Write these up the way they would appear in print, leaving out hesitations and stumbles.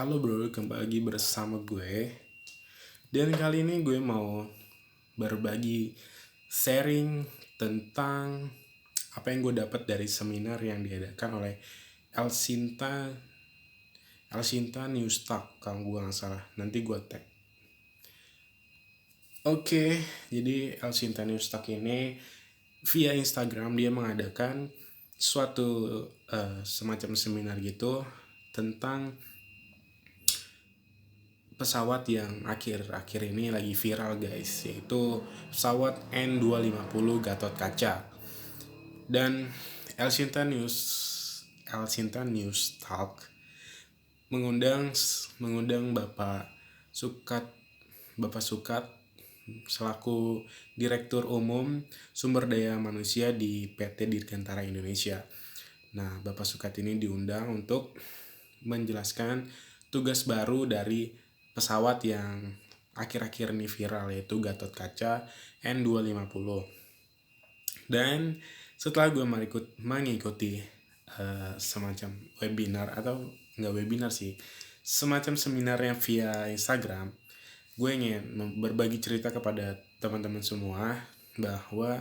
Halo bro, kembali lagi bersama gue. Dan kali ini gue mau berbagi sharing tentang apa yang gue dapat dari seminar yang diadakan oleh Elsinta Elsinta News Talk kalau gue nggak salah. Nanti gue tag. Oke, jadi Elsinta News Talk ini via Instagram dia mengadakan suatu semacam seminar gitu tentang pesawat yang akhir-akhir ini lagi viral guys, yaitu pesawat N250 Gatot Kaca. Dan Elsinta News Talk mengundang Bapak Sukat selaku Direktur Umum Sumber Daya Manusia di PT Dirgantara Indonesia. Nah, Bapak Sukat ini diundang untuk menjelaskan tugas baru dari pesawat yang akhir-akhir ini viral, yaitu Gatot Kaca N250. Dan setelah gue mengikuti semacam webinar, atau nggak webinar sih, semacam seminarnya via Instagram, gue ingin berbagi cerita kepada teman-teman semua bahwa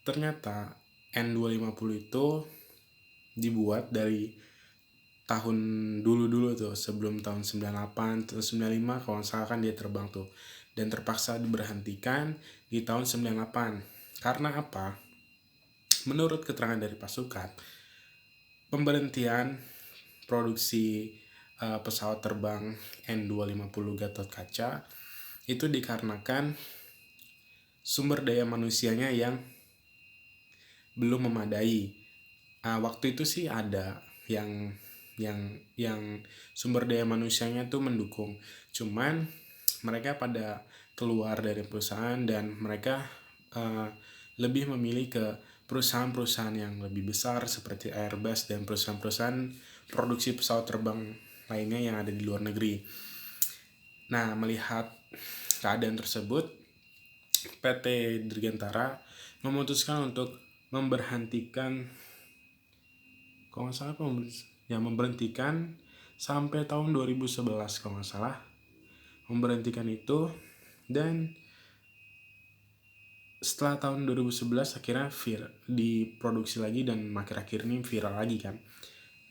ternyata N250 itu dibuat dari tahun dulu tuh, sebelum tahun 98 atau 95 kalau nggak salah kan dia terbang tuh, dan terpaksa diberhentikan di tahun 98. Karena apa? Menurut keterangan dari pasukan, pemberhentian produksi pesawat terbang N250 Gatot Kaca itu dikarenakan sumber daya manusianya yang belum memadai. Waktu itu sih ada yang sumber daya manusianya tuh mendukung, cuman mereka pada keluar dari perusahaan dan mereka lebih memilih ke perusahaan-perusahaan yang lebih besar seperti Airbus dan perusahaan-perusahaan produksi pesawat terbang lainnya yang ada di luar negeri. Nah, melihat keadaan tersebut, PT Dirgantara memutuskan untuk memberhentikan sampai tahun 2011 kalau nggak salah, memberhentikan itu. Dan setelah tahun 2011 akhirnya diproduksi lagi dan akhir-akhir ini viral lagi kan.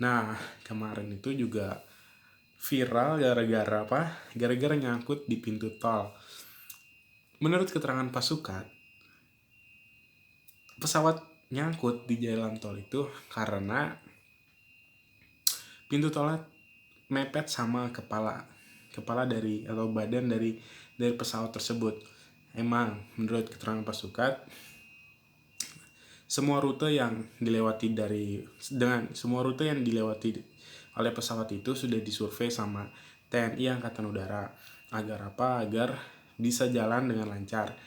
Nah, kemarin itu juga viral gara-gara apa? Gara-gara nyangkut di pintu tol. Menurut keterangan pasukan, pesawat nyangkut di jalan tol itu karena pintu tolnya mepet sama kepala dari atau badan dari pesawat tersebut. Emang menurut keterangan pasukan, semua rute yang dilewati oleh pesawat itu sudah disurvei sama TNI Angkatan Udara. Agar apa? Agar bisa jalan dengan lancar.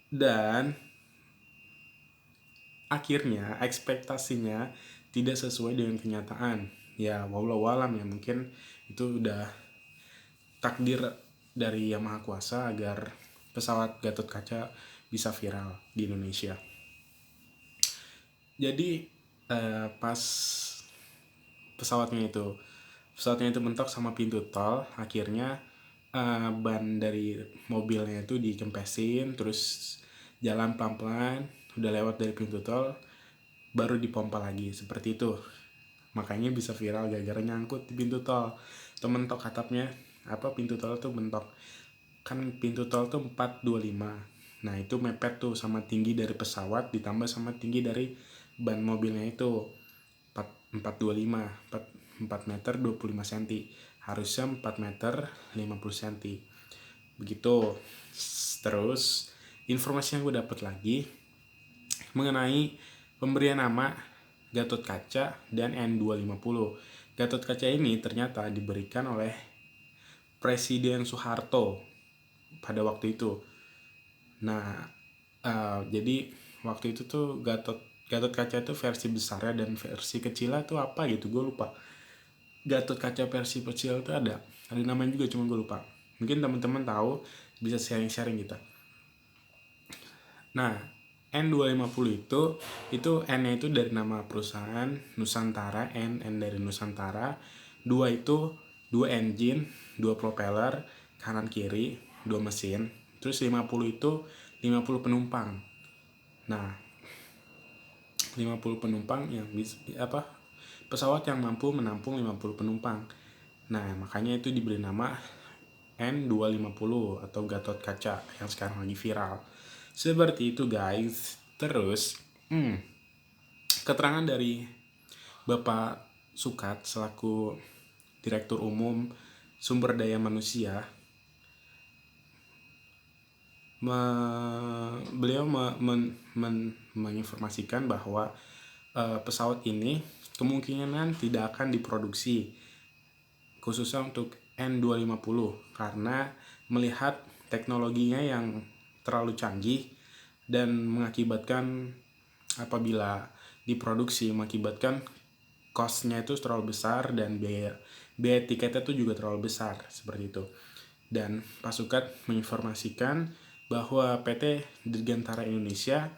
Dan akhirnya ekspektasinya tidak sesuai dengan kenyataan. Ya wallahu alam ya, mungkin itu udah takdir dari Yang Maha Kuasa agar pesawat Gatot Kaca bisa viral di Indonesia. Jadi pas pesawatnya itu mentok sama pintu tol, akhirnya ban dari mobilnya itu dikempesin, terus jalan pelan-pelan, udah lewat dari pintu tol, baru dipompa lagi, seperti itu. Makanya bisa viral gara-gara nyangkut di pintu tol atau mentok atapnya. Pintu tol tuh mentok kan, pintu tol tuh 425. Nah itu mepet tuh sama tinggi dari pesawat ditambah sama tinggi dari ban mobilnya itu 425, 4 meter 25 cm, harusnya 4 meter 50 cm begitu. Terus informasi yang gue dapat lagi mengenai pemberian nama Gatot Kaca dan N250. Gatot Kaca ini ternyata diberikan oleh Presiden Soeharto pada waktu itu. Nah, jadi waktu itu tuh Gatot Kaca itu versi besarnya, dan versi kecilnya tuh apa gitu, gue lupa. Gatot Kaca versi kecil itu ada namanya juga, cuma gue lupa. Mungkin teman-teman tahu, bisa sharing-sharing gitu. Nah, N250 itu N-nya itu dari nama perusahaan Nusantara, N dari Nusantara, dua engine, dua propeller, kanan kiri, dua mesin. Terus 50 itu 50 penumpang. Nah, 50 penumpang yang pesawat yang mampu menampung 50 penumpang. Nah, makanya itu diberi nama N250 atau Gatot Kaca yang sekarang lagi viral. Seperti itu guys. Terus keterangan dari Bapak Sukat selaku Direktur Umum Sumber Daya Manusia, beliau menginformasikan bahwa pesawat ini kemungkinan tidak akan diproduksi khususnya untuk N250 karena melihat teknologinya yang terlalu canggih dan mengakibatkan apabila diproduksi mengakibatkan cost-nya itu terlalu besar dan biaya tiketnya itu juga terlalu besar seperti itu. Dan Pak Sukat menginformasikan bahwa PT Dirgantara Indonesia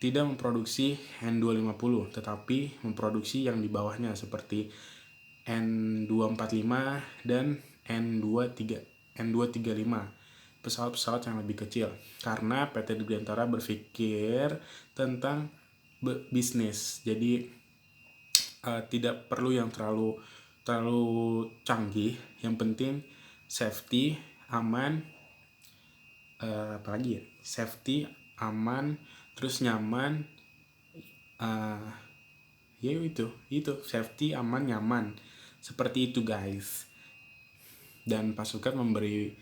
tidak memproduksi N250 tetapi memproduksi yang di bawahnya seperti N245 dan N235, pesawat-pesawat yang lebih kecil karena PT Dirgantara berpikir tentang bisnis. Jadi tidak perlu yang terlalu canggih, yang penting safety, aman, apalagi ya, safety, aman, terus nyaman, ya itu safety, aman, nyaman, seperti itu guys. Dan pasukan memberi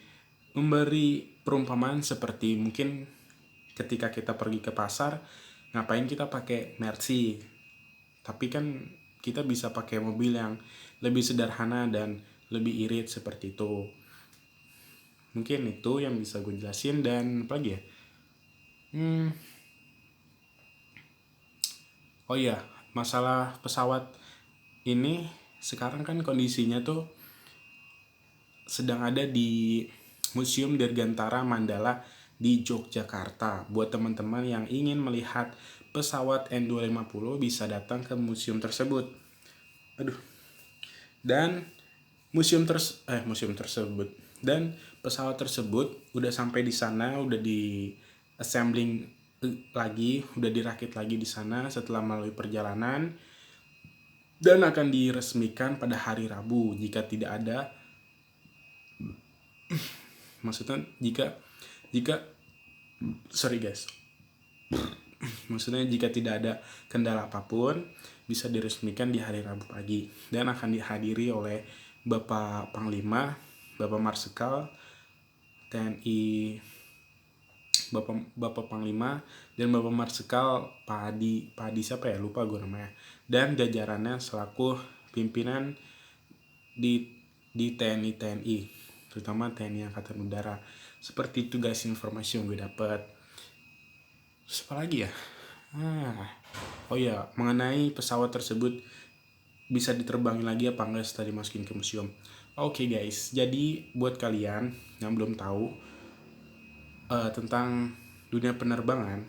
perumpamaan seperti mungkin ketika kita pergi ke pasar, ngapain kita pakai Mercy, tapi kan kita bisa pakai mobil yang lebih sederhana dan lebih irit seperti itu. Mungkin itu yang bisa gue jelasin. Dan apa lagi ya, oh iya, masalah pesawat ini sekarang kan kondisinya tuh sedang ada di Museum Dirgantara Mandala di Yogyakarta. Buat teman-teman yang ingin melihat pesawat N250 bisa datang ke museum tersebut. Dan museum tersebut dan pesawat tersebut udah sampai di sana, udah di assembling lagi, udah dirakit lagi di sana setelah melalui perjalanan dan akan diresmikan pada hari Rabu jika tidak ada maksudnya jika tidak ada kendala apapun bisa diresmikan di hari Rabu pagi dan akan dihadiri oleh Bapak Panglima, Bapak Marsikal TNI, Bapak Panglima dan Bapak Marsikal Pak Adi siapa ya, lupa gue namanya, dan jajarannya selaku pimpinan di TNI terutama TNI Angkatan Udara. Seperti itu guys informasi yang gue dapat. Apa lagi ya? Oh ya, mengenai pesawat tersebut bisa diterbangi lagi apa enggak setelah dimasukin ke museum. Oke guys, jadi buat kalian yang belum tahu tentang dunia penerbangan,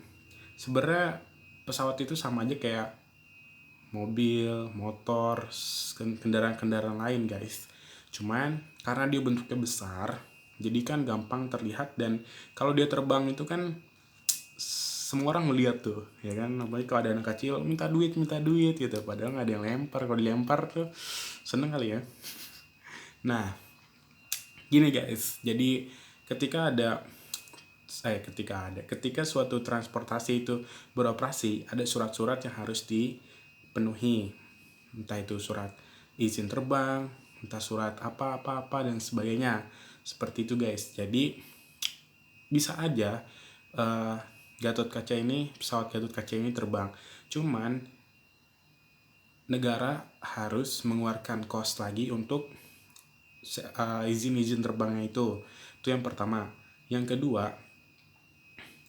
sebenarnya pesawat itu sama aja kayak mobil, motor, kendaraan-kendaraan lain guys. Cuman karena dia bentuknya besar, jadi kan gampang terlihat, dan kalau dia terbang itu kan semua orang melihat tuh, ya kan. Apalagi kalau ada anak kecil minta duit gitu, padahal nggak ada yang lempar. Kalau dilempar tuh seneng kali ya. Nah, gini guys, jadi ketika suatu transportasi itu beroperasi, ada surat-surat yang harus dipenuhi, entah itu surat izin terbang, entah surat apa dan sebagainya, seperti itu guys. Jadi bisa aja pesawat Gatot Kaca ini terbang, cuman negara harus mengeluarkan cost lagi untuk izin terbangnya itu yang pertama. Yang kedua,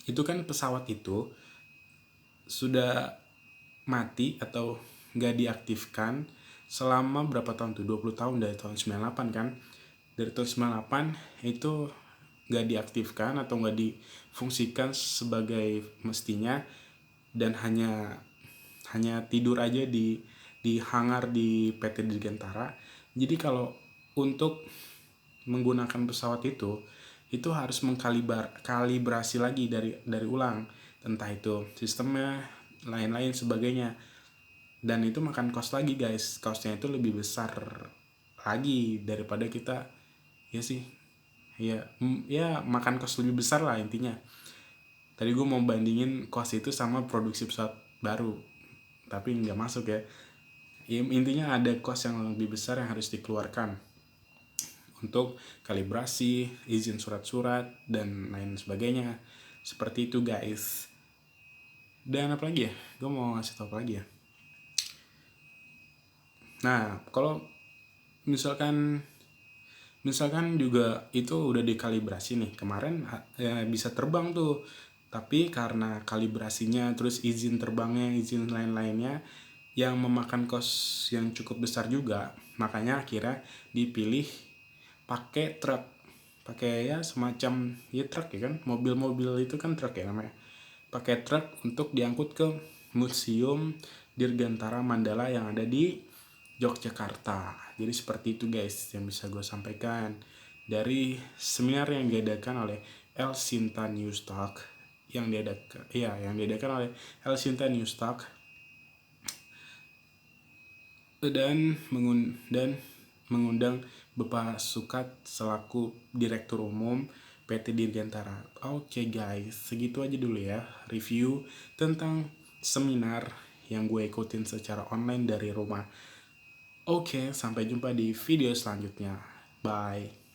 itu kan pesawat itu sudah mati atau nggak diaktifkan selama berapa tahun tuh, 20 tahun, dari tahun 98 kan. Dari tahun 98 itu nggak diaktifkan atau nggak difungsikan sebagai mestinya, dan hanya tidur aja di di hangar di PT Dirgantara. Jadi kalau untuk menggunakan pesawat itu harus mengkalibrasi lagi dari ulang, entah itu sistemnya, lain-lain sebagainya. Dan itu makan cost lagi guys, costnya itu lebih besar lagi daripada kita, ya sih, ya makan cost lebih besar lah intinya. Tadi gue mau bandingin cost itu sama produksi pesawat baru, tapi nggak masuk ya. Intinya ada cost yang lebih besar yang harus dikeluarkan untuk kalibrasi, izin surat-surat, dan lain sebagainya. Seperti itu guys. Dan apa lagi ya? Gue mau ngasih tau apa lagi ya? Nah, kalau misalkan juga itu udah dikalibrasi nih, kemarin ya bisa terbang tuh, tapi karena kalibrasinya, terus izin terbangnya, izin lain-lainnya yang memakan kos yang cukup besar juga, makanya akhirnya dipilih pakai truk, pakai ya semacam ya truk ya kan, mobil-mobil itu kan truk ya namanya, pakai truk untuk diangkut ke Museum Dirgantara Mandala yang ada di Yogyakarta. Jadi seperti itu guys yang bisa gue sampaikan dari seminar yang diadakan oleh El Sinta Newstalk, yang diadakan oleh El Sinta Newstalk, dan mengundang Bapak Sukat selaku Direktur Umum PT Dirgantara. Oke guys, segitu aja dulu ya review tentang seminar yang gue ikutin secara online dari rumah. Oke, sampai jumpa di video selanjutnya. Bye.